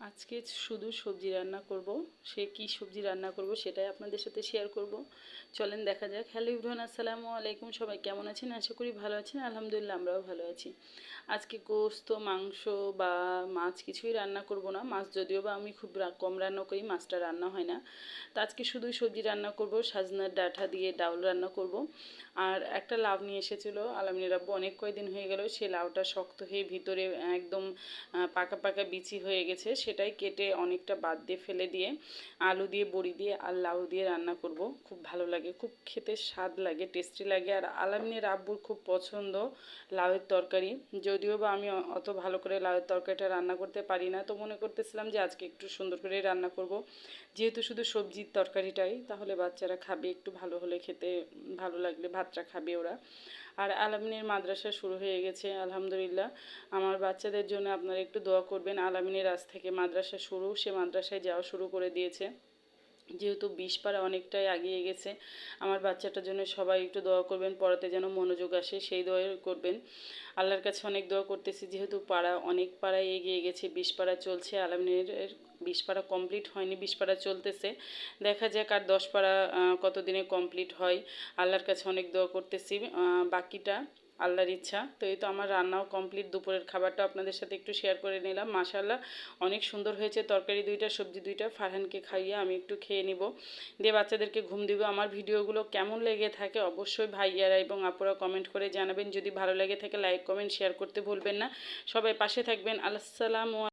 আজকে শুধু সবজি রান্না করব। সে কি সবজি রান্না করব সেটাই আপনাদের সাথে শেয়ার করব। চলেন দেখা যাক। হ্যালো ইভরিওয়ান, আসসালামু আলাইকুম। সবাই কেমন আছেন? আশা করি ভালো আছেন। আলহামদুলিল্লাহ আমরাও ভালো আছি। আজকে গোশত, মাংস বা মাছ কিছুই রান্না করব না। মাছ যদিও বা আমি খুব কম রান্না করি, মাছটা রান্না হয় না। তো আজকে শুধুই সবজি রান্না করব। সাজনার ডাঁটা দিয়ে ডাউল রান্না করব। আর একটা লাউ নিয়ে এসেছিলো আলামিনের আব্বু, অনেক কয়দিন হয়ে গেল। সে লাউটা শক্ত হয়ে ভিতরে একদম পাকা পাকা বিচি হয়ে গেছে, সেটাই কেটে অনেকটা বাদ দিয়ে ফেলে দিয়ে আলু দিয়ে, বড়ি দিয়ে আর লাউ দিয়ে রান্না করব। খুব ভালো লাগে, খুব খেতে স্বাদ লাগে, টেস্টি লাগে। আর আলামিনের আব্বুর খুব পছন্দ লাউয়ের তরকারি। যদিও বা আমি অত ভালো করে লাউয়ের তরকারিটা রান্না করতে পারি না, তো মনে করতেছিলাম যে আজকে একটু সুন্দর করে রান্না করব। যেহেতু শুধু সবজির তরকারিটাই, তাহলে বাচ্চারা খাবে, একটু ভালো হলে খেতে ভালো লাগলে ভাতটা খাবে ওরা। আর আলামিনের মাদ্রাসা শুরু হয়ে গেছে আলহামদুলিল্লাহ। আমার বাচ্চাদের জন্য আপনারা একটু দোয়া করবেন। আলামিনের আজ থেকে মাদ্রাসা শুরু, সে মাদ্রাসায় যাওয়া শুরু করে দিয়েছে। যেহেতু 20 পারা অনেকটাই এগিয়ে গেছে, আমার বাচ্চাটার জন্য সবাই একটু দোয়া করবেন, পড়াতে যেন মনোযোগ আসে সেই দোয়া করবেন। আল্লাহর কাছে অনেক দোয়া করতেছি, যেহেতু পাড়া অনেক পাড়ায় এগিয়ে গেছে, 20 পারা চলছে, আলামিনের 20 পারা কমপ্লিট হয়নি, 20 পারা চলতেছে। দেখা যাক আর 10 পারা কতদিনে কমপ্লিট হয়। আল্লাহর কাছে অনেক দোয়া করতেছি, বাকিটা আল্লাহর ইচ্ছা। তো এই তো আমার রান্নাও কমপ্লিট, দুপুরের খাবারটা আপনাদের সাথে একটু শেয়ার করে নিলাম। মাশাআল্লাহ অনেক সুন্দর হয়েছে, তরকারি দুইটা, সবজি দুইটা। ফারহানকে খাইয়ে আমি একটু খেয়ে নিব, দিয়ে বাচ্চাদেরকে ঘুম দিব। আমার ভিডিওগুলো কেমন লেগে থাকে অবশ্যই ভাইয়ারা এবং আপুরা কমেন্ট করে জানাবেন। যদি ভালো লেগে থাকে লাইক, কমেন্ট, শেয়ার করতে ভুলবেন না। সবাই পাশে থাকবেন। আসসালামু